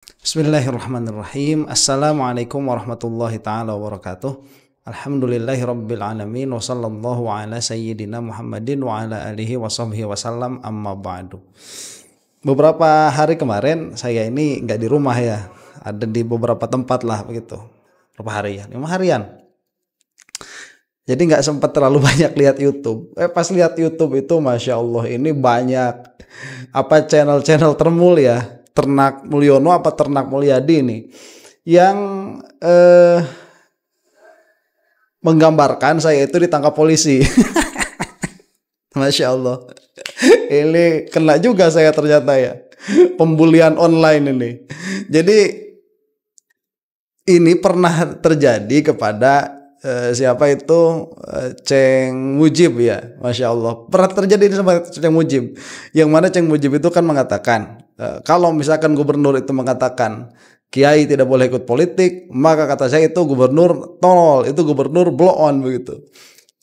Bismillahirrahmanirrahim. Assalamualaikum warahmatullahi taala wabarakatuh. Alhamdulillahi rabbil alamin wa sallallahu ala sayyidina Muhammadin wa ala alihi wa sahbihi wasallam, amma ba'du. Beberapa hari kemarin saya ini nggak di rumah ya, ada di beberapa tempat lah begitu. Berapa hari ya? 5 harian. Jadi nggak sempat terlalu banyak lihat YouTube. Pas lihat YouTube itu, masya Allah, ini banyak channel-channel termulia. Ternak Mulyono apa Ternak Mulyadi ini yang menggambarkan saya itu ditangkap polisi. Masya Allah, ini kena juga saya ternyata ya, pembulian online ini. Jadi ini pernah terjadi kepada siapa itu, Ceng Mujib ya, masya Allah, pernah terjadi ini sama Ceng Mujib, yang mana Ceng Mujib itu kan mengatakan kalau misalkan gubernur itu mengatakan kiai tidak boleh ikut politik, maka kata saya itu gubernur tolol, itu gubernur blow on begitu.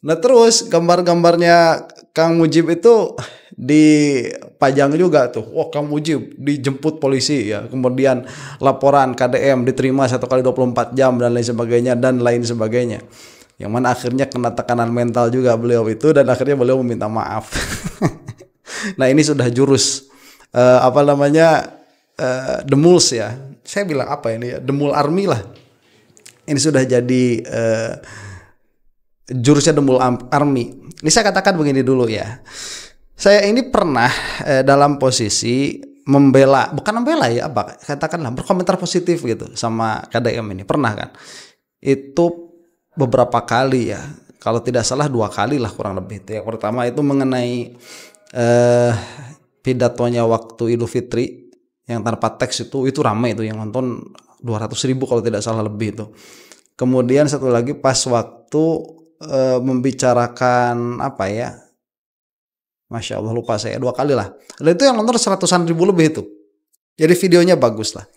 Nah terus gambar-gambarnya Kang Mujib itu dipajang juga tuh. Wah, Kang Mujib dijemput polisi ya, kemudian laporan KDM diterima 1 kali 24 jam dan lain sebagainya. Yang mana akhirnya kena tekanan mental juga beliau itu, dan akhirnya beliau meminta maaf. Nah ini sudah jurus The Muls ya. Saya bilang apa ini ya, The Mul Army lah. Ini sudah jadi jurusnya The Mul Army. Ini saya katakan begini dulu ya. Saya ini pernah dalam posisi membela, bukan membela ya, katakanlah berkomentar positif gitu sama KDM ini. Pernah kan? Itu beberapa kali ya. Kalau tidak salah 2 kali lah kurang lebih. Yang pertama itu mengenai pidatonya waktu Idul Fitri yang tanpa teks, itu ramai, itu yang nonton 200.000 kalau tidak salah lebih itu. Kemudian satu lagi pas waktu membicarakan masya Allah lupa saya, 2 kali lah. Dan itu yang nonton 100.000 lebih itu. Jadi videonya bagus lah.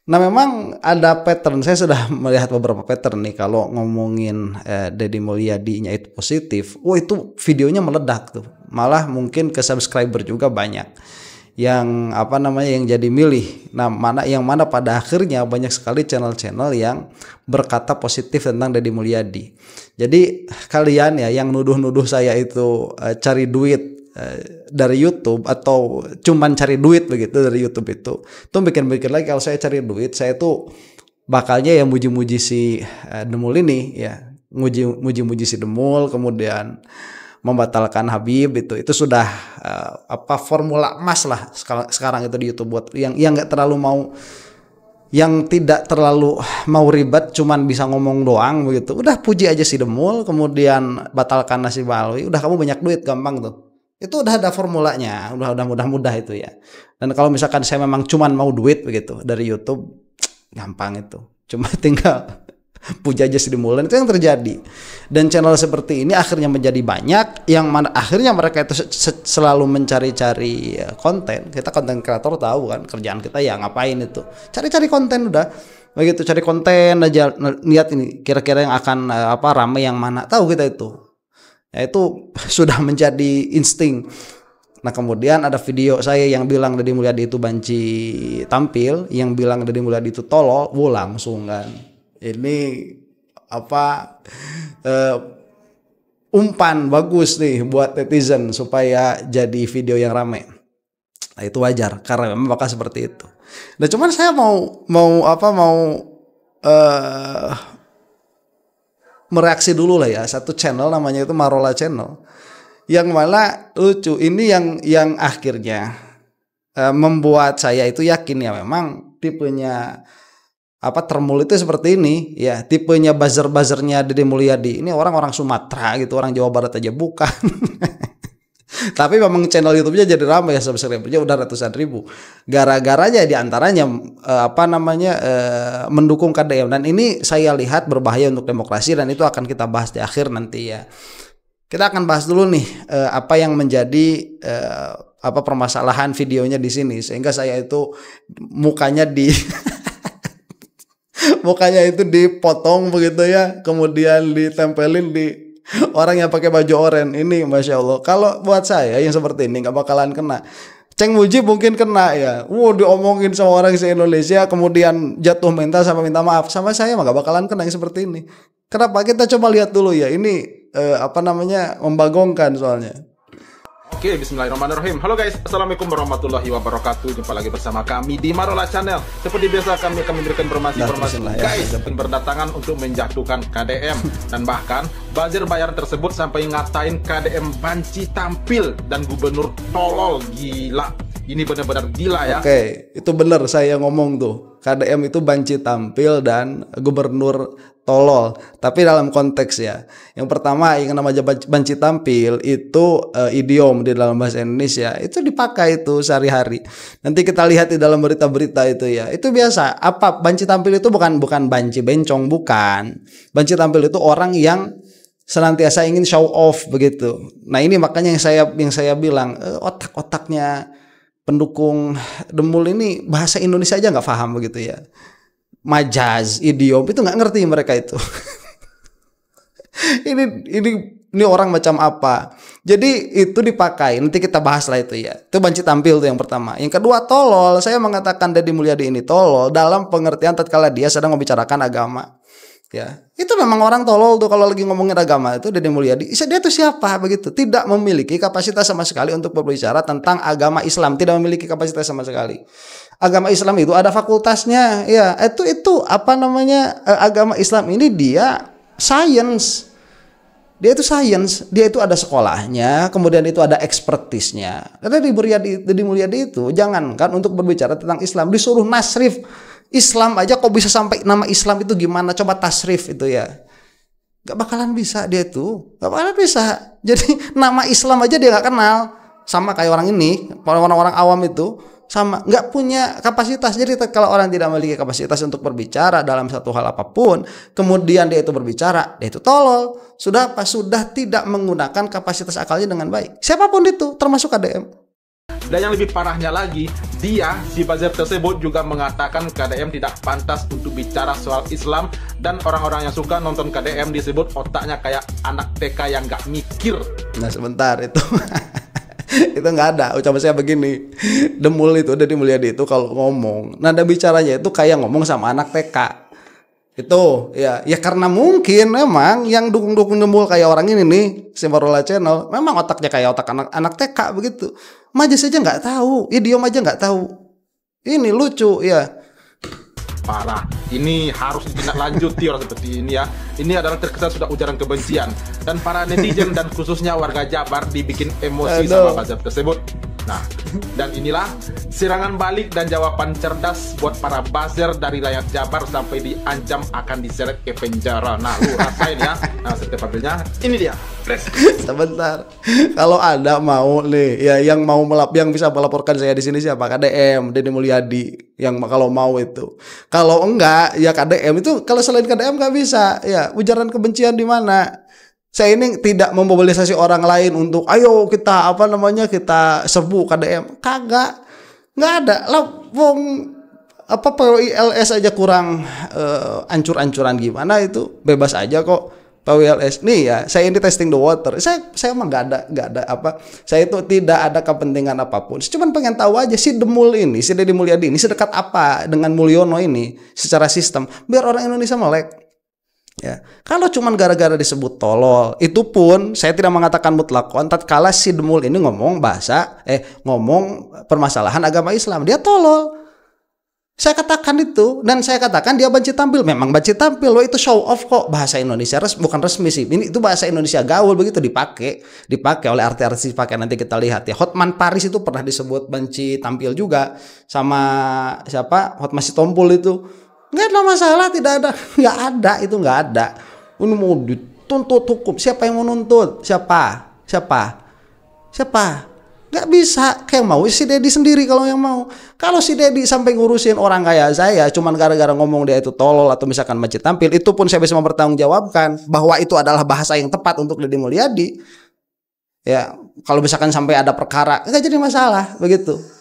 Nah memang ada pattern, saya sudah melihat beberapa pattern nih kalau ngomongin Deddy Mulyadinya itu positif. Itu videonya meledak tuh. Malah mungkin ke subscriber juga banyak yang yang jadi milih. Nah yang mana pada akhirnya banyak sekali channel-channel yang berkata positif tentang Deddy Mulyadi. Jadi kalian ya yang nuduh-nuduh saya itu cari duit dari YouTube atau cuman cari duit begitu dari YouTube itu bikin-bikin lagi kalau saya cari duit, saya tuh bakalnya ya muji-muji si Demul ini ya, muji-muji si Demul, kemudian membatalkan Habib, itu sudah formula emas lah sekarang itu di YouTube buat yang nggak terlalu mau, yang tidak terlalu mau ribet, cuman bisa ngomong doang begitu. Udah puji aja si Demul, kemudian batalkan Nasib Alwi, udah kamu banyak duit, gampang tuh. Itu udah ada formulanya, udah mudah itu ya. Dan kalau misalkan saya memang cuman mau duit begitu dari YouTube, gampang itu. Cuma tinggal puja aja si Demul, itu yang terjadi. Dan channel seperti ini akhirnya menjadi banyak, yang mana akhirnya mereka itu selalu mencari-cari konten. Kita konten kreator tahu kan kerjaan kita ya ngapain itu, cari-cari konten udah begitu, cari konten aja, lihat ini kira-kira yang akan rame yang mana, tahu kita itu. Ya itu sudah menjadi insting. Nah kemudian ada video saya yang bilang Deddy Mulyadi itu banci tampil, yang bilang Deddy Mulyadi itu tolol, langsung kan ini umpan bagus nih buat netizen supaya jadi video yang rame. Nah itu wajar karena memang bakal seperti itu. Nah cuman saya mau mereaksi dulu lah ya, satu channel namanya itu Marola Channel, yang malah lucu ini, yang akhirnya membuat saya itu yakin ya memang tipenya termul itu seperti ini ya, tipenya buzzer-buzzernya Deddy Mulyadi ini orang-orang Sumatera gitu, orang Jawa Barat aja bukan. Tapi memang channel YouTube-nya jadi ramai ya, subscribernya udah ratusan ribu. Gara-garanya diantaranya mendukung KDM, dan ini saya lihat berbahaya untuk demokrasi, dan itu akan kita bahas di akhir nanti ya. Kita akan bahas dulu nih apa yang menjadi permasalahan videonya di sini, sehingga saya itu mukanya mukanya itu dipotong begitu ya, kemudian ditempelin di orang yang pakai baju oranye ini, masya Allah. Kalau buat saya yang seperti ini nggak bakalan kena. Ceng Mujib mungkin kena ya. Diomongin sama orang se-Indonesia kemudian jatuh mental sampai minta maaf. Sama saya mah gak bakalan kena yang seperti ini. Kenapa? Kita coba lihat dulu ya. Ini membagongkan soalnya. Oke, bismillahirrahmanirrahim. Halo guys, assalamualaikum warahmatullahi wabarakatuh. Jumpa lagi bersama kami di Marola Channel. Seperti biasa kami akan memberikan informasi-informasi guys yang berdatangan untuk menjatuhkan KDM. Dan bahkan buzzer bayaran tersebut sampai ngatain KDM banci tampil dan gubernur tolol. Gila, ini benar-benar gila ya. Oke, itu benar saya ngomong tuh. KDM itu banci tampil dan gubernur tolol. Tapi dalam konteks ya. Yang pertama yang namanya banci tampil itu idiom di dalam bahasa Indonesia. Itu dipakai itu sehari-hari. Nanti kita lihat di dalam berita-berita itu ya. Itu biasa. Apa banci tampil itu bukan banci bencong, bukan. Banci tampil itu orang yang senantiasa ingin show off begitu. Nah, ini makanya yang saya bilang otak-otaknya pendukung Demul ini bahasa Indonesia aja nggak paham begitu ya. Majaz, idiom itu nggak ngerti mereka itu. ini orang macam apa? Jadi itu dipakai. Nanti kita bahas lah itu ya. Itu banci tampil tuh yang pertama. Yang kedua tolol. Saya mengatakan Deddy Mulyadi ini tolol dalam pengertian tatkala dia sedang membicarakan agama. Ya, itu memang orang tolol tuh kalau lagi ngomongin agama itu Deddy Mulyadi. Dia tuh siapa begitu? Tidak memiliki kapasitas sama sekali untuk berbicara tentang agama Islam, tidak memiliki kapasitas sama sekali. Agama Islam itu ada fakultasnya, ya. Itu agama Islam ini dia science. Dia itu science, dia itu ada sekolahnya, kemudian itu ada expertise-nya. Deddy Mulyadi itu jangankan untuk berbicara tentang Islam, disuruh nasrif Islam aja kok bisa sampai nama Islam itu gimana? Coba tasrif itu ya. Gak bakalan bisa dia itu. Gak bakalan bisa. Jadi nama Islam aja dia gak kenal. Sama kayak orang ini. Orang-orang awam itu. Sama. Gak punya kapasitas. Jadi kalau orang tidak memiliki kapasitas untuk berbicara dalam satu hal apapun. Kemudian dia itu berbicara. Dia itu tolol. Sudah apa? Sudah tidak menggunakan kapasitas akalnya dengan baik. Siapapun itu. Termasuk KDM. Dan yang lebih parahnya lagi, si buzzer tersebut juga mengatakan KDM tidak pantas untuk bicara soal Islam. Dan orang-orang yang suka nonton KDM disebut otaknya kayak anak TK yang gak mikir. Nah sebentar itu itu nggak ada. Ucapan saya begini, Demul itu Deddy Mulyadi itu kalau ngomong nada bicaranya itu kayak ngomong sama anak TK. Itu ya karena mungkin memang yang dukung-dukung Demul kayak orang ini nih, si Marola Channel, memang otaknya kayak otak anak TK begitu. Majaz aja nggak tahu, idiom aja nggak tahu. Ini lucu ya. Parah. Ini harus ditindaklanjuti orang seperti ini ya. Ini adalah terkesan sudah ujaran kebencian. Dan para netizen dan khususnya warga Jabar dibikin emosi sama buzzer tersebut. Nah, dan inilah serangan balik dan jawaban cerdas buat para buzzer dari rakyat Jabar sampai diancam akan diseret ke penjara. Nah, lu rasain ya. Nah, setiap papilnya ini dia. Sebentar. Kalau ada mau nih ya yang bisa melaporkan saya di sini siapa? KDM, Deddy Mulyadi yang kalau mau itu. Kalau enggak ya KDM itu, kalau selain KDM nggak bisa. Ya, ujaran kebencian di mana? Saya ini tidak memobilisasi orang lain untuk ayo kita kita serbu KDM. Kagak. Nggak ada. Lah wong PWILS aja kurang ancur-ancuran gimana itu. Bebas aja kok PWILS. Nih ya, saya ini testing the water. Saya emang nggak ada saya itu tidak ada kepentingan apapun. Saya cuma pengen tahu aja si Demul ini, si Deddy Mulyadi ini sedekat apa dengan Mulyono ini secara sistem biar orang Indonesia melek. Ya, kalau cuman gara-gara disebut tolol, itu pun saya tidak mengatakan mutlakon. Tatkala si Demul ini ngomong permasalahan agama Islam, dia tolol. Saya katakan itu, dan saya katakan dia banci tampil. Memang banci tampil, loh itu show off kok. Bahasa Indonesia bukan resmi sih. Ini itu bahasa Indonesia gaul begitu dipakai oleh artis-artis dipakai. Nanti kita lihat ya. Hotman Paris itu pernah disebut banci tampil juga sama siapa? Hotman Sitompul itu. Nggak ada masalah, nggak ada. Ini mau dituntut hukum, siapa yang mau nuntut? Siapa? Nggak bisa, kayak mau si Deddy sendiri kalau yang mau. Kalau si Deddy sampai ngurusin orang kayak saya, cuman gara-gara ngomong dia itu tolol atau misalkan macet tampil, itu pun saya bisa mempertanggungjawabkan bahwa itu adalah bahasa yang tepat untuk Deddy Mulyadi. Ya, kalau misalkan sampai ada perkara, nggak jadi masalah begitu.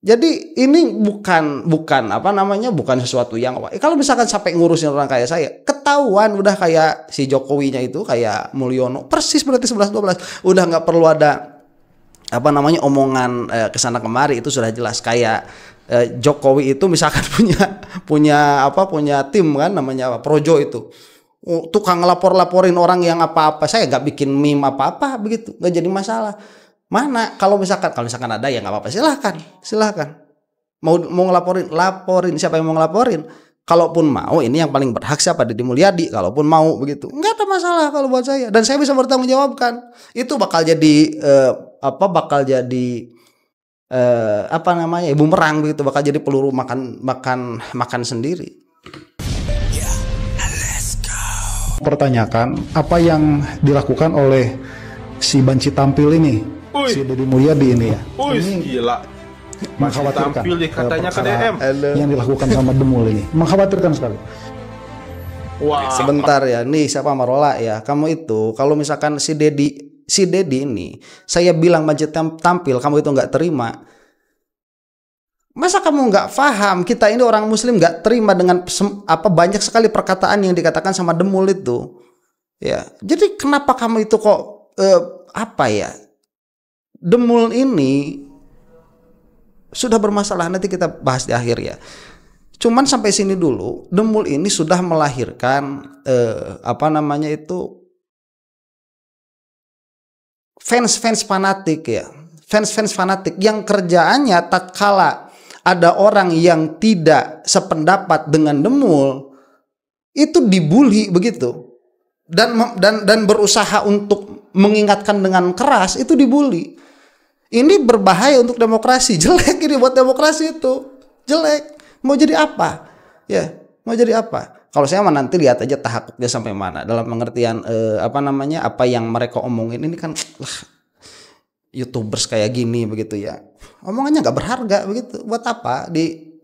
Jadi ini bukan sesuatu yang kalau misalkan sampai ngurusin orang kayak saya, ketahuan udah kayak si Jokowinya itu kayak Mulyono, persis berarti 11-12. Udah nggak perlu ada apa namanya omongan kesana kemari itu sudah jelas. Kayak Jokowi itu misalkan punya tim kan namanya Projo itu. Tukang laporin orang yang apa-apa, saya nggak bikin meme apa-apa begitu, nggak jadi masalah. Mana kalau misalkan ada ya nggak apa-apa, silahkan. Mau laporin siapa yang mau ngelaporin. Kalaupun mau, ini yang paling berhak siapa? Deddy Mulyadi. Kalaupun mau begitu, nggak ada masalah kalau buat saya, dan saya bisa bertanggung jawabkan. Itu bakal jadi bumerang begitu, bakal jadi peluru makan sendiri. Pertanyakan apa yang dilakukan oleh si banci tampil ini, si Deddy Mulyadi ini ya. Gila. Mengkhawatirkan tampil katanya ke DM. Yang dilakukan sama Demul ini mengkhawatirkan sekali. Wah. Sebentar ya, nih siapa Marola ya. Kamu itu kalau misalkan si Deddy ini saya bilang banci tampil, kamu itu nggak terima. Masa kamu nggak paham? Kita ini orang Muslim nggak terima dengan banyak sekali perkataan yang dikatakan sama Demul itu. Ya, jadi kenapa kamu itu kok Demul ini sudah bermasalah. Nanti kita bahas di akhir ya. Cuman sampai sini dulu, Demul ini sudah melahirkan fans fanatik ya, fans fanatik yang kerjaannya tatkala ada orang yang tidak sependapat dengan Demul itu dibully begitu, dan berusaha untuk mengingatkan dengan keras, itu dibully. Ini berbahaya untuk demokrasi, jelek ini buat demokrasi, itu jelek. Mau jadi apa ya, mau jadi apa? Kalau saya nanti lihat aja tahakuknya sampai mana, dalam pengertian apa yang mereka omongin ini kan YouTubers kayak gini begitu ya, omongannya nggak berharga begitu. Buat apa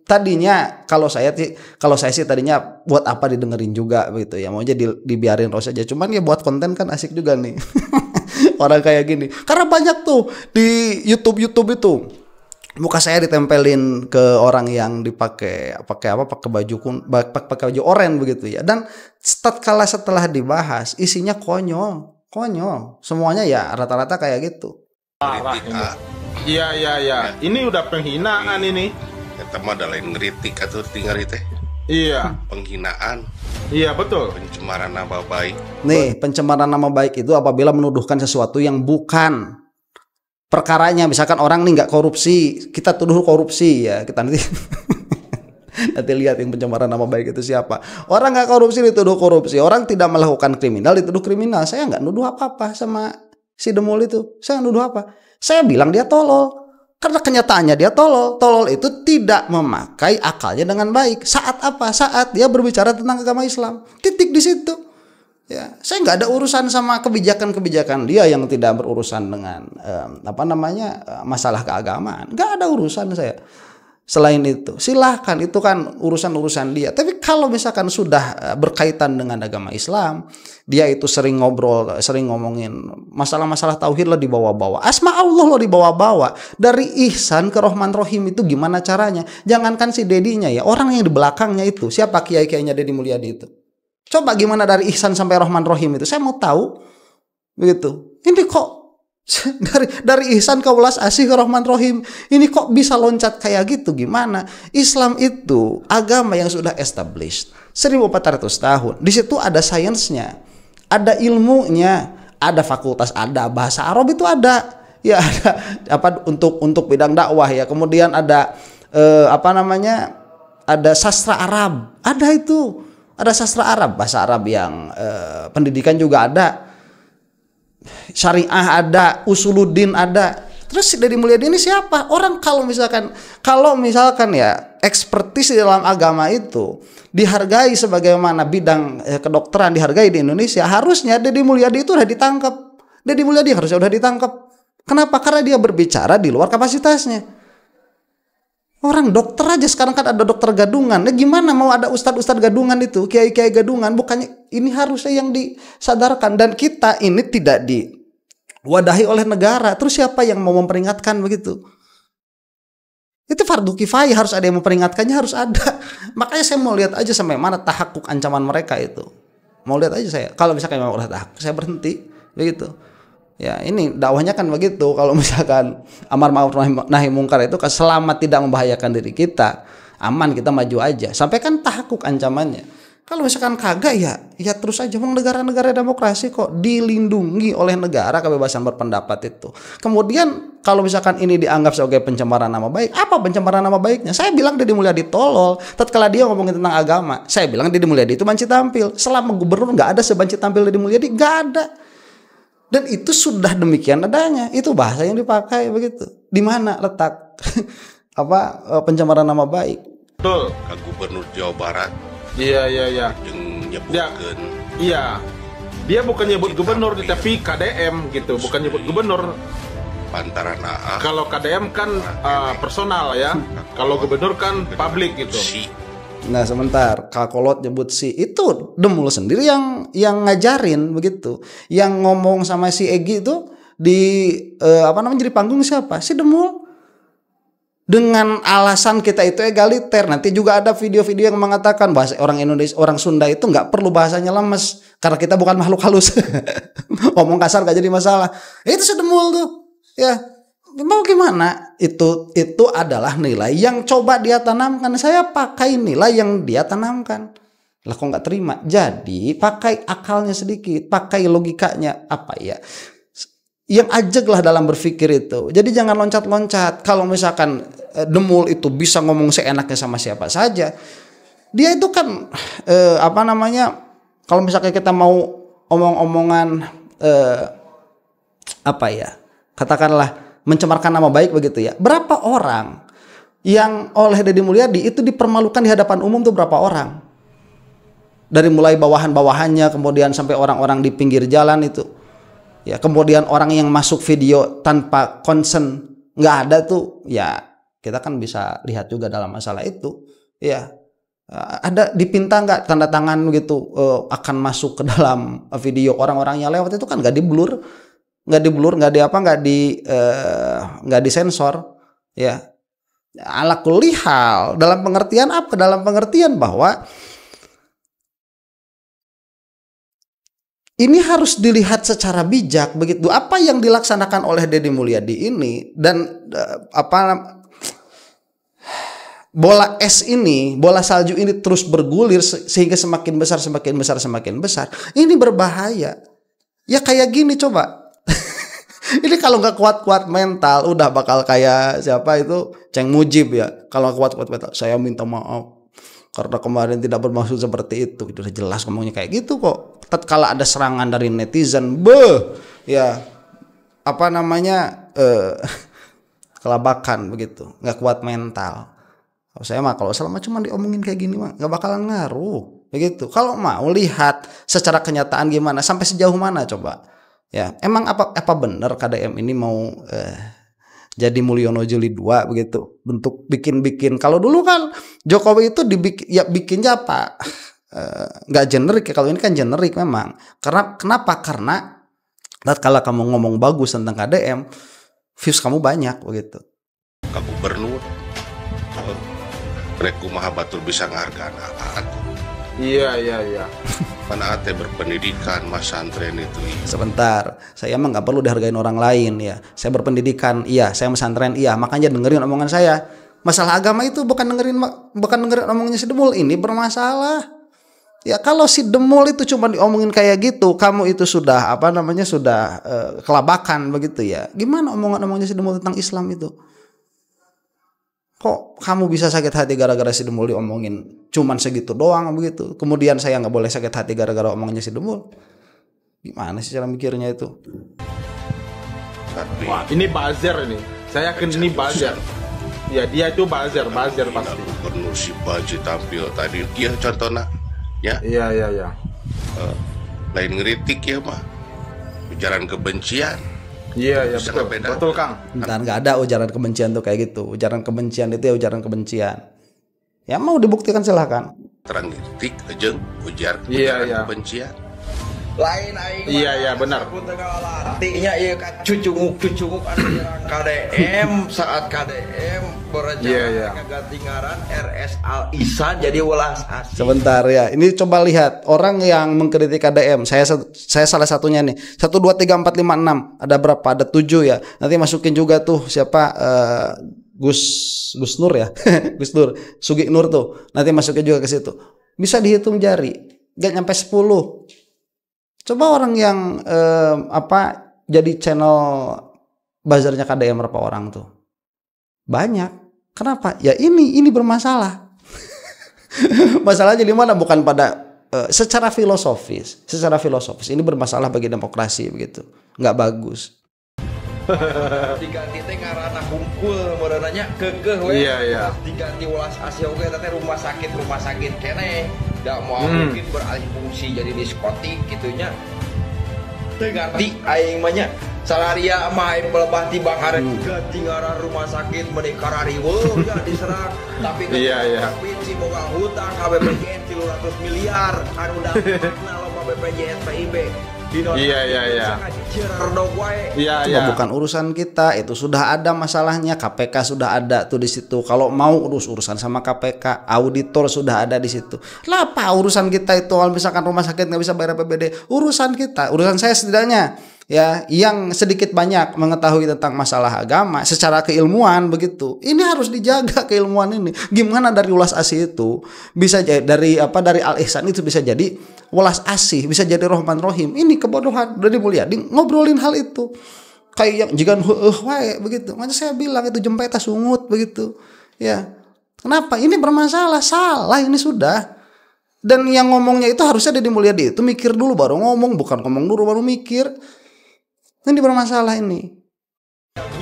tadinya kalau saya sih tadinya buat apa didengerin juga begitu ya, mau jadi dibiarin terus aja. Cuman ya buat konten kan asik juga nih orang kayak gini, karena banyak tuh di YouTube itu muka saya ditempelin ke orang yang pakai baju oranye begitu ya, dan setelah dibahas isinya konyol semuanya ya, rata-rata kayak gitu. Iya. Ini udah penghinaan ini. Kita mah ada lain ngeritik atau tinggal itu. Iya. Penghinaan. Iya betul. Pencemaran nama baik. Nih, pencemaran nama baik itu apabila menuduhkan sesuatu yang bukan perkaranya. Misalkan orang nih nggak korupsi, kita tuduh korupsi ya, kita nanti nanti lihat yang pencemaran nama baik itu siapa. Orang nggak korupsi dituduh korupsi, orang tidak melakukan kriminal dituduh kriminal. Saya nggak nuduh apa-apa sama si Demul itu. Saya nuduh apa? Saya bilang dia tolol. Karena kenyataannya dia tolol. Tolol itu tidak memakai akalnya dengan baik. Saat apa? Saat dia berbicara tentang agama Islam. Titik di situ. Ya, saya nggak ada urusan sama kebijakan dia yang tidak berurusan dengan masalah keagamaan. Nggak ada urusan saya. Selain itu, silahkan, itu kan urusan dia. Tapi kalau misalkan sudah berkaitan dengan agama Islam, dia itu sering ngomongin masalah-masalah tauhid lo dibawa-bawa, asma Allah lo dibawa-bawa, dari ihsan ke Rahman Rahim itu gimana caranya? Jangankan si Dedinya ya, orang yang di belakangnya itu, siapa kiai-kiainya Deddy Mulyadi itu? Coba gimana dari ihsan sampai Rahman Rahim itu? Saya mau tahu, begitu. Ini kok dari ihsan ke welas asih ke Rahman Rahim, ini kok bisa loncat kayak gitu? Gimana? Islam itu agama yang sudah established 1400 tahun. Di situ ada sainsnya, ada ilmunya, ada fakultas, ada bahasa Arab itu ada. Ya ada untuk bidang dakwah ya. Kemudian ada ada sastra Arab. Ada itu. Ada sastra Arab, bahasa Arab yang pendidikan juga ada. Syariah ada, usuluddin ada. Terus Deddy Mulyadi ini siapa? Orang kalau misalkan ya ekspertis di dalam agama itu dihargai sebagaimana bidang kedokteran dihargai di Indonesia, harusnya Deddy Mulyadi itu udah ditangkap. Deddy Mulyadi harusnya udah ditangkap. Kenapa? Karena dia berbicara di luar kapasitasnya. Orang dokter aja sekarang kan ada dokter gadungan. Nah, gimana mau ada ustadz gadungan itu, kiai-kiai gadungan? Bukannya ini harusnya yang disadarkan, dan kita ini tidak diwadahi oleh negara. Terus siapa yang mau memperingatkan begitu? Itu fardu kifayah, harus ada yang memperingatkannya, harus ada. Makanya saya mau lihat aja sampai mana tahakkuk ancaman mereka itu. Mau lihat aja saya. Kalau misalkan memang udah tahakkuk, saya berhenti begitu. Ya ini dakwahnya kan begitu. Kalau misalkan amar ma'ruf nahi mungkar itu selama tidak membahayakan diri kita, aman, kita maju aja. Sampai kan tahakkuk ancamannya. Kalau misalkan kagak ya terus aja. Negara-negara demokrasi kok dilindungi oleh negara kebebasan berpendapat itu. Kemudian kalau misalkan ini dianggap sebagai pencemaran nama baik, apa pencemaran nama baiknya? Saya bilang Deddy Mulyadi tolol. Tatkala dia ngomongin tentang agama, saya bilang Deddy Mulyadi itu banci tampil. Selama gubernur nggak ada sebanci tampil Deddy Mulyadi, nggak ada. Dan itu sudah demikian adanya. Itu bahasa yang dipakai begitu. Di mana letak pencemaran nama baik? Betul. Ke Gubernur Jawa Barat Iya. yang nyebutkan. Iya. Dia bukan nyebut gubernur tapi KDM gitu, bukan nyebut gubernur. Pantaran AA. Kalau KDM kan personal ya. Kalau gubernur kan publik gitu. Nah sebentar, Kakolot nyebut si itu Demul sendiri yang ngajarin begitu, yang ngomong sama si Egi itu di jadi panggung siapa? Si Demul. Dengan alasan kita itu egaliter. Nanti juga ada video-video yang mengatakan bahasa orang Indonesia, orang Sunda itu nggak perlu bahasanya lemes karena kita bukan makhluk halus. Ngomong kasar gak jadi masalah. Itu si Demul tuh. Ya. Mau gimana? Itu adalah nilai yang coba dia tanamkan. Saya pakai nilai yang dia tanamkan. Lah kok nggak terima? Jadi pakai akalnya sedikit, pakai logikanya yang ajak lah dalam berpikir itu. Jadi jangan loncat-loncat. Kalau misalkan Demul itu bisa ngomong seenaknya sama siapa saja, dia itu kan kalau misalkan kita mau omong-omongan katakanlah mencemarkan nama baik begitu ya. Berapa orang yang oleh Deddy Mulyadi itu dipermalukan di hadapan umum tuh berapa orang? Dari mulai bawahan-bawahannya kemudian sampai orang-orang di pinggir jalan itu. Ya, kemudian orang yang masuk video tanpa concern nggak ada tuh, ya kita kan bisa lihat juga dalam masalah itu. Ya, ada dipinta nggak tanda tangan gitu akan masuk ke dalam video, orang-orangnya lewat itu kan nggak diblur, nggak disensor. Ya, ala kulli hal dalam pengertian apa? Dalam pengertian bahwa ini harus dilihat secara bijak begitu. Apa yang dilaksanakan oleh Deddy Mulyadi ini dan bola es ini, bola salju ini terus bergulir sehingga semakin besar. Ini berbahaya. Ya kayak gini coba. Ini kalau nggak kuat-kuat mental, udah bakal kayak siapa itu Ceng Mujib ya. Kalau kuat-kuat mental, saya minta maaf karena kemarin tidak bermaksud seperti itu. Udah jelas ngomongnya kayak gitu kok. Tatkala ada serangan dari netizen, kelabakan begitu, nggak kuat mental. Kalau selama cuma diomongin kayak gini mah nggak bakalan ngaruh, begitu. Kalau mau lihat secara kenyataan gimana, sampai sejauh mana coba? Ya, emang apa benar KDM ini mau jadi Mulyono Jili 2 begitu, bentuk bikin. Kalau dulu kan Jokowi itu bikinnya apa? Nggak generik ya. Kalau ini kan generik memang. Kenapa? Karena tatkala kamu ngomong bagus tentang KDM, views kamu banyak begitu. Ke Gubernur Kumaha batur bisa ngargaan apaan tuh. Iya. Mana ate berpendidikan mas santren itu. Sebentar, saya emang nggak perlu dihargain orang lain ya. Saya berpendidikan, iya. Saya pesantren, iya. Makanya dengerin omongan saya. Masalah agama itu bukan dengerin omongannya si Demul. Ini bermasalah. Ya kalau si Demul itu cuma diomongin kayak gitu, kamu itu sudah kelabakan begitu ya. Gimana omongannya si Demul tentang Islam itu? Kok kamu bisa sakit hati gara-gara si Demul diomongin cuman segitu doang begitu. Kemudian saya nggak boleh sakit hati gara-gara omongannya si Demul. Gimana sih cara mikirnya itu? Wah, ini buzzer ini. Saya yakin ini buzzer. Ya dia itu buzzer pasti. Gubernur si Baji tampil tadi, dia contohnya. Ya. Iya. Lain ngeritik ya mah. Ujaran kebencian. Iya betul Kang. Bentar, nggak ada ujaran kebencian tuh kayak gitu. Ujaran kebencian itu ya ujaran kebencian. Ya mau dibuktikan silahkan. Terang ngeritik aja ujar Iya. kebencian. lain aing iya benar artinya iya cucunguk anu nyerang KDM saat KDM berencana ganti ngaran RS Al Ihsan jadi welas asih. Sebentar ya, ini coba lihat orang yang mengkritik KDM. Saya salah satunya nih. 1 2 3 4 5 6. Ada berapa? Ada 7 ya. Nanti masukin juga tuh siapa Gus Nur ya. Gus Nur, Sugi Nur tuh. Nanti masukin juga ke situ. Bisa dihitung jari. Gak nyampe 10. Coba orang yang jadi channel bazarnya KDM berapa orang tuh? Banyak. Kenapa? Ya ini bermasalah. Masalahnya di mana? Bukan pada secara filosofis. Secara filosofis ini bermasalah bagi demokrasi begitu. Nggak bagus. Diganti teh ngaranna hungkul modelannya kekeh we. Iya. Diganti welas asih oge teh rumah sakit keneh. Da mau mungkin beralih fungsi jadi diskotik gitunya. Teu ganti aing mah nya salaria mah aing pelebah ti Bang Haren ganti ngaran rumah sakit meuni karariweuh ya diserang tapi iya. provinsi boga hutang KBPJS 300 miliar anu dampakna loba BPJS PIB. Iya. Itu bukan urusan kita, itu sudah ada masalahnya. KPK sudah ada tuh di situ. Kalau mau urusan sama KPK, auditor sudah ada di situ. Lah apa urusan kita itu? Kalau misalkan rumah sakit nggak bisa bayar APBD, urusan kita, urusan saya setidaknya ya yang sedikit banyak mengetahui tentang masalah agama secara keilmuan begitu. Ini harus dijaga keilmuan ini. Gimana dari ulas asih itu bisa dari Al Ihsan itu bisa jadi welas asih, bisa jadi Rahman Rohim. Ini kebodohan. Dari Mulyadi ngobrolin hal itu. Kayak yang jigan wae begitu. Makanya saya bilang itu jempeta sungut begitu. Ya. Kenapa? Ini bermasalah, salah ini sudah. Dan yang ngomongnya itu harusnya Deddy Mulyadi itu mikir dulu baru ngomong, bukan ngomong dulu baru mikir. Ini bermasalah ini.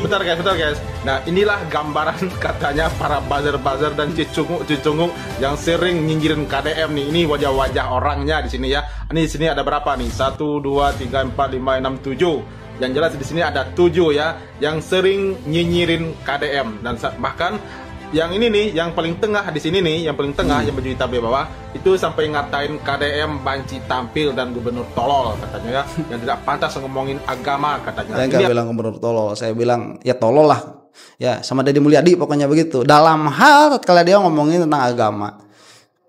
Bentar guys. Nah inilah gambaran katanya para buzzer dan cicunguk yang sering nyinggirin KDM nih. Ini wajah-wajah orangnya di sini ya. Ini di sini ada berapa nih? 1 2 3 4 5 6 7. Yang jelas di sini ada 7 ya yang sering nyinyirin KDM dan bahkan yang ini nih, yang paling tengah di sini nih, yang paling tengah yang baju hitam di bawah itu sampai ngatain KDM banci tampil dan gubernur tolol katanya ya, yang tidak pantas ngomongin agama katanya. Saya nggak bilang gubernur tolol, saya bilang ya tolol lah, ya sama Deddy Mulyadi pokoknya begitu. Dalam hal kalau dia ngomongin tentang agama,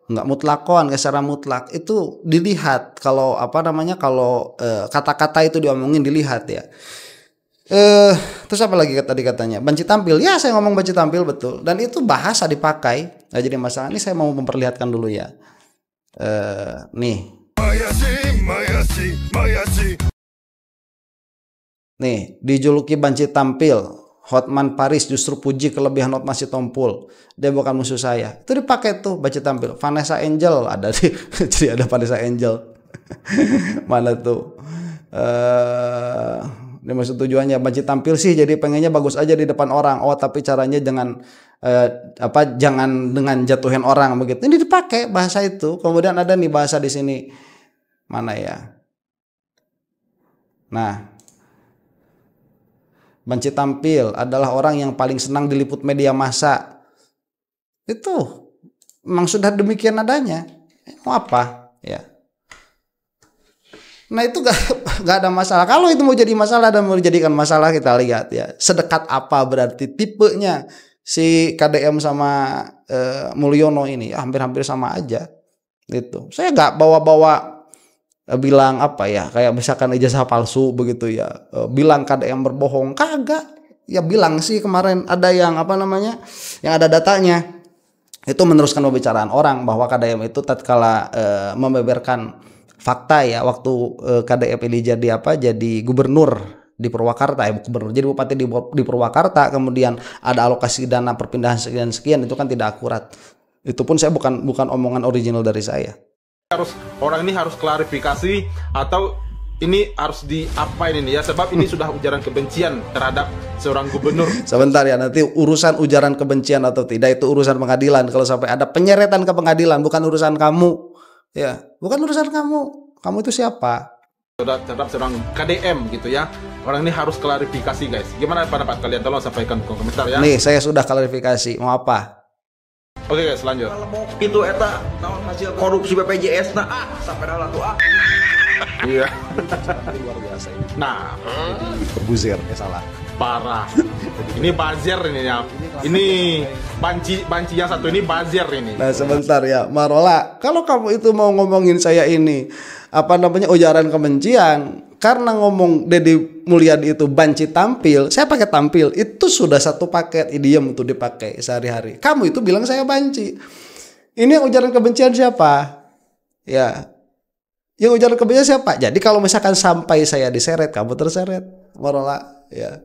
nggak mutlakon, secara mutlak itu dilihat kalau kalau kata-kata itu diomongin dilihat ya. Terus apa lagi tadi katanya banci tampil, ya saya ngomong banci tampil betul, dan itu bahasa dipakai nggak jadi masalah. Ini saya mau memperlihatkan dulu ya. Nih dijuluki banci tampil, Hotman Paris justru puji kelebihan Hotman Sitompul, dia bukan musuh saya. Itu dipakai tuh banci tampil. Vanessa Angel ada di jadi ada Vanessa Angel mana tuh ini maksud tujuannya banci tampil sih jadi pengennya bagus aja di depan orang. Oh tapi caranya jangan jangan dengan jatuhin orang begitu. Ini dipakai bahasa itu. Kemudian ada nih bahasa di sini mana ya? Nah, banci tampil adalah orang yang paling senang diliput media massa. Itu memang sudah demikian adanya. Mau apa? Ya. Nah itu gak ada masalah. Kalau itu mau jadi masalah dan mau dijadikan masalah, kita lihat ya sedekat apa berarti tipenya si KDM sama Mulyono ini hampir-hampir sama aja gitu. Saya gak bawa-bawa bilang kayak misalkan ijazah palsu begitu ya, bilang KDM berbohong, kagak. Ya bilang sih kemarin ada yang yang ada datanya itu meneruskan pembicaraan orang bahwa KDM itu tatkala membeberkan fakta ya waktu KDM ini jadi gubernur di Purwakarta, gubernur jadi bupati di Purwakarta, kemudian ada alokasi dana perpindahan sekian itu kan tidak akurat. Itu pun saya bukan omongan original dari saya. Orang ini harus klarifikasi atau ini harus diapain ini ya, sebab ini sudah ujaran kebencian terhadap seorang gubernur. Sebentar ya, nanti urusan ujaran kebencian atau tidak itu urusan pengadilan. Kalau sampai ada penyeretan ke pengadilan bukan urusan kamu. Ya, bukan urusan kamu. Kamu itu siapa? Terhadap seorang KDM gitu ya. Orang ini harus klarifikasi guys. Gimana pendapat kalian? Tolong sampaikan ke komentar ya. Nih, saya sudah klarifikasi. Mau apa? Oke guys, lanjut. Itu eta tahun hasil korupsi BPJS sampai dah tuh Iya. Luar biasa ini. Nah, Jadi Corbuzier, salah. parah. Ini buzzer ini ya. Ini banci yang satu ini buzzer ini. Nah sebentar ya, Marola, kalau kamu itu mau ngomongin saya ini apa namanya ujaran kebencian karena ngomong Deddy Mulyadi itu banci tampil, saya pakai tampil, itu sudah satu paket idiom untuk dipakai sehari-hari. Kamu itu bilang saya banci. Ini yang ujaran kebencian siapa? Ya, yang ujaran kebencian siapa? Jadi kalau misalkan sampai saya diseret, kamu terseret, Marola, ya.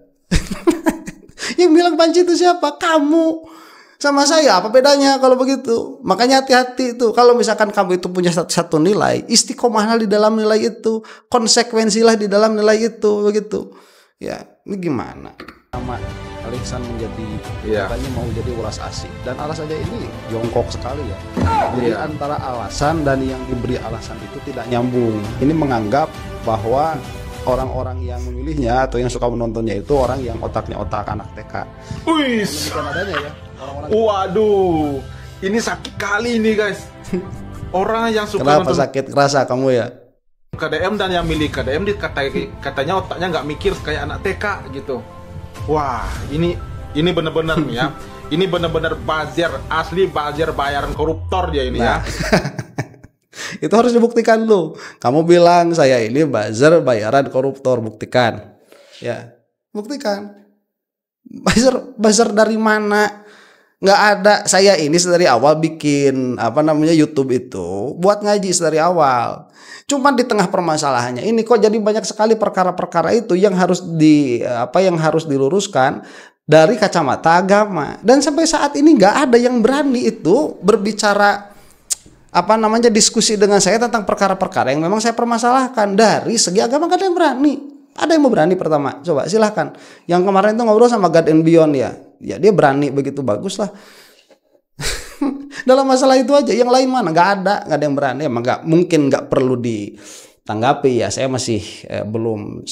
Yang bilang banci itu siapa? Kamu. Sama saya apa bedanya kalau begitu? Makanya hati-hati itu. Kalau misalkan kamu itu punya satu nilai, istiqomahlah di dalam nilai itu, konsekuensilah di dalam nilai itu, begitu. Ya, ini gimana? Sama Alexan menjadi katanya mau jadi uras asik dan alasannya ini jongkok sekali ya. Jadi antara alasan dan yang diberi alasan itu tidak nyambung. Ini menganggap bahwa orang-orang yang memilihnya atau yang suka menontonnya itu orang yang otaknya otak anak TK. Wis. Adanya ya. Waduh, ini sakit kali ini guys. Orang yang suka Kenapa nonton sakit kerasa kamu ya? KDM dan yang milih KDM katanya otaknya nggak mikir kayak anak TK gitu. Wah, ini bener-bener nih ya. Ini bener-bener buzzer, asli buzzer bayaran koruptor dia ini ya. Itu harus dibuktikan lu. Kamu bilang saya ini buzzer bayaran koruptor, buktikan. Ya, buktikan. Buzzer dari mana? Nggak ada. Saya ini dari awal bikin apa namanya YouTube itu buat ngaji dari awal. Cuman di tengah permasalahannya ini kok jadi banyak sekali perkara-perkara itu yang harus diluruskan dari kacamata agama. Dan sampai saat ini nggak ada yang berani itu berbicara diskusi dengan saya tentang perkara-perkara yang memang saya permasalahkan dari segi agama. Gak ada yang berani. Ada yang mau berani pertama? Coba silahkan. Yang kemarin itu ngobrol sama God and Beyond ya dia berani, begitu bagus lah. Dalam masalah itu aja. Yang lain mana? Gak ada yang berani. Emang mungkin gak perlu ditanggapi ya. Saya masih belum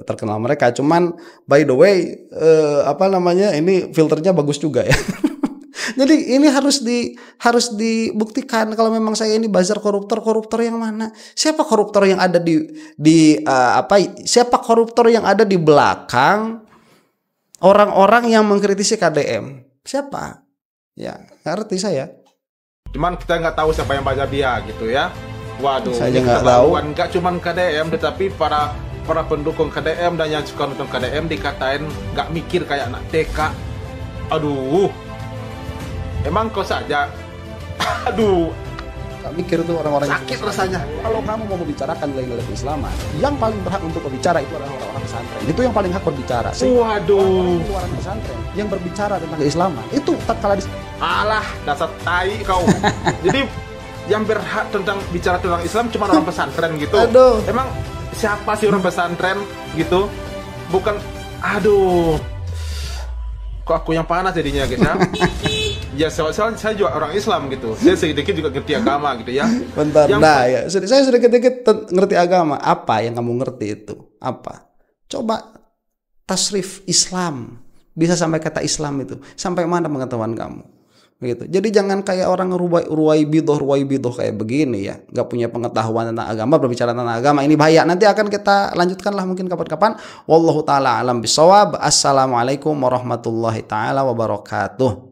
terkenal mereka. Cuman by the way ini filternya bagus juga ya. Jadi ini harus dibuktikan kalau memang saya ini buzzer koruptor yang mana? Siapa koruptor yang ada siapa koruptor yang ada di belakang orang-orang yang mengkritisi KDM? Siapa? Ya, ngerti saya. Cuman kita nggak tahu siapa yang baca dia gitu ya. Waduh, saya nggak tahu. Nggak cuman KDM, tetapi para pendukung KDM dan yang suka nonton KDM dikatain nggak mikir kayak anak TK. Aduh. Emang kau saja, aduh, gak mikir tuh orang-orang sakit rasanya. Kalau kamu mau membicarakan nilai-nilai keislaman, yang paling berhak untuk berbicara itu adalah orang-orang pesantren. Itu yang paling hak berbicara. Waduh, orang pesantren yang berbicara tentang keislaman itu tak kalah alah, dasar tai kau. Jadi yang berhak bicara tentang Islam cuma orang pesantren gitu. Aduh. Emang siapa sih orang pesantren gitu? Bukan, aduh. Kok aku yang panas jadinya guys ya? Ya soalnya saya juga orang Islam gitu. Saya sedikit juga ngerti agama gitu ya. Bentar, saya sedikit ngerti agama. Apa yang kamu ngerti itu? Apa? Coba tasrif Islam. Bisa sampai kata Islam itu. Sampai mana pengetahuan kamu? Begitu. Jadi jangan kayak orang ruwai bidoh kayak begini ya. Gak punya pengetahuan tentang agama, berbicara tentang agama. Ini bahaya. Nanti akan kita lanjutkan lah mungkin kapan-kapan. Wallahu ta'ala alam bisawab. Assalamualaikum warahmatullahi ta'ala wabarakatuh.